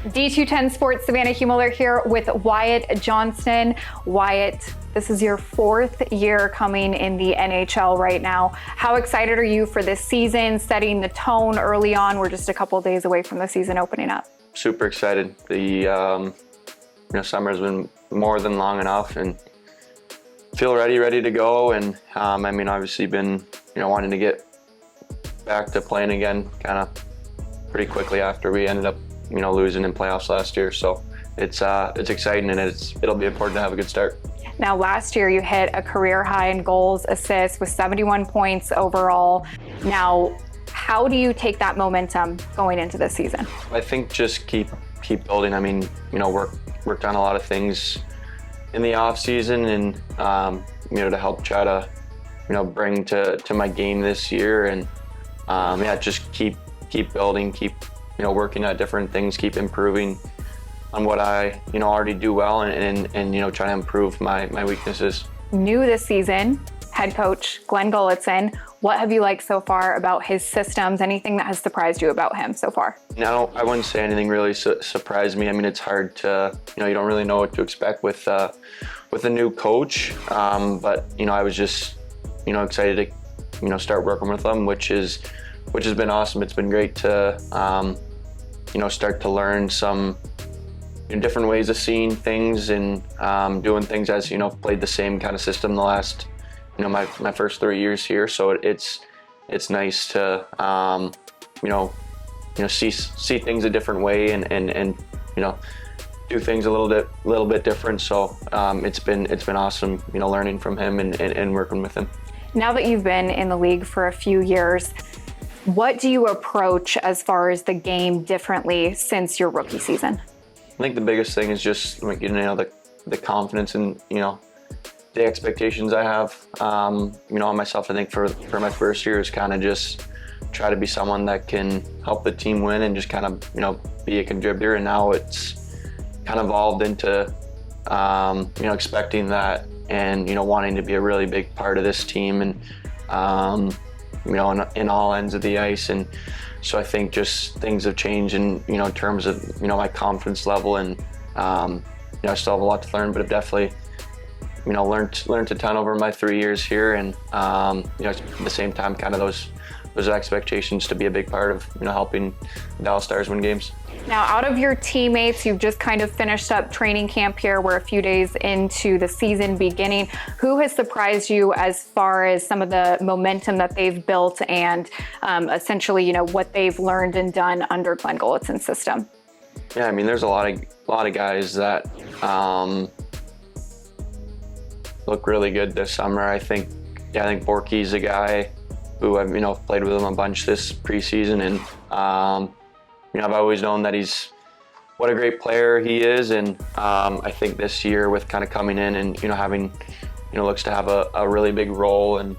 D210 Sports, Savannah Huemler here with Wyatt Johnston. Wyatt, this is your 4th year coming in the NHL right now. How excited are you for this season, setting the tone early on? We're just a couple of days away from the season opening up. Super excited. The summer's been more than long enough, and feel ready to go. And obviously been wanting to get back to playing again, kind of pretty quickly after we ended up losing in playoffs last year. So it's exciting, and it'll be important to have a good start. Now, last year you hit a career high in goals, assists with 71 points overall. Now, how do you take that momentum going into this season? I think just keep building. Worked on a lot of things in the off season, and to help try to bring to my game this year, and just keep building, keep working at different things, keep improving on what I already do well, and try to improve my weaknesses. New this season, head coach Glenn Gulutzan. What have you liked so far about his systems? Anything that has surprised you about him so far? No, I wouldn't say anything really surprised me. It's hard to, you don't really know what to expect with a new coach. But I was just, excited to, start working with them, which has been awesome. It's been great to, start to learn some different ways of seeing things and doing things, as played the same kind of system the last my first 3 years here. So it's nice to see things a different way and do things a little bit different. So it's been awesome learning from him and working with him. Now that you've been in the league for a few years, what do you approach as far as the game differently since your rookie season? I think the biggest thing is just the confidence and the expectations I have on myself. I think for my first year is kind of just try to be someone that can help the team win and just kind of be a contributor. And now it's kind of evolved into expecting that and wanting to be a really big part of this team, and in all ends of the ice. And so I think just things have changed in terms of my confidence level, and I still have a lot to learn, but I've definitely learned a ton over my 3 years here, and at the same time, kind of those expectations to be a big part of helping the Dallas Stars win games. Now, out of your teammates, you've just kind of finished up training camp here. We're a few days into the season beginning. Who has surprised you as far as some of the momentum that they've built and essentially, what they've learned and done under Glenn Gulutzan's system? Yeah, there's a lot of guys that look really good this summer. I think Borky's a guy who I've played with him a bunch this preseason, and I've always known that what a great player he is, and I think this year with kind of coming in and having looks to have a really big role and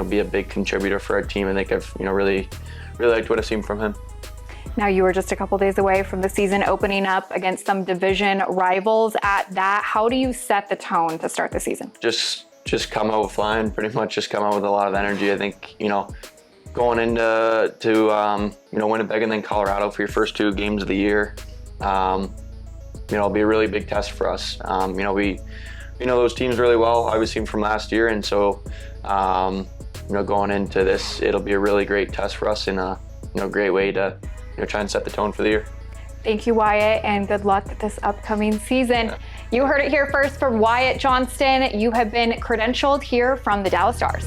be a big contributor for our team. I think I've really liked what I've seen from him. Now, you were just a couple days away from the season opening up against some division rivals at that. How do you set the tone to start the season? Just come out flying, pretty much just come out with a lot of energy. I think, going into Winnipeg and then Colorado for your first 2 games of the year, it'll be a really big test for us. We know those teams really well, obviously from last year, and so going into this, it'll be a really great test for us and a great way to try and set the tone for the year. Thank you, Wyatt, and good luck this upcoming season. Yeah. You heard it here first from Wyatt Johnston. You have been credentialed here from the Dallas Stars.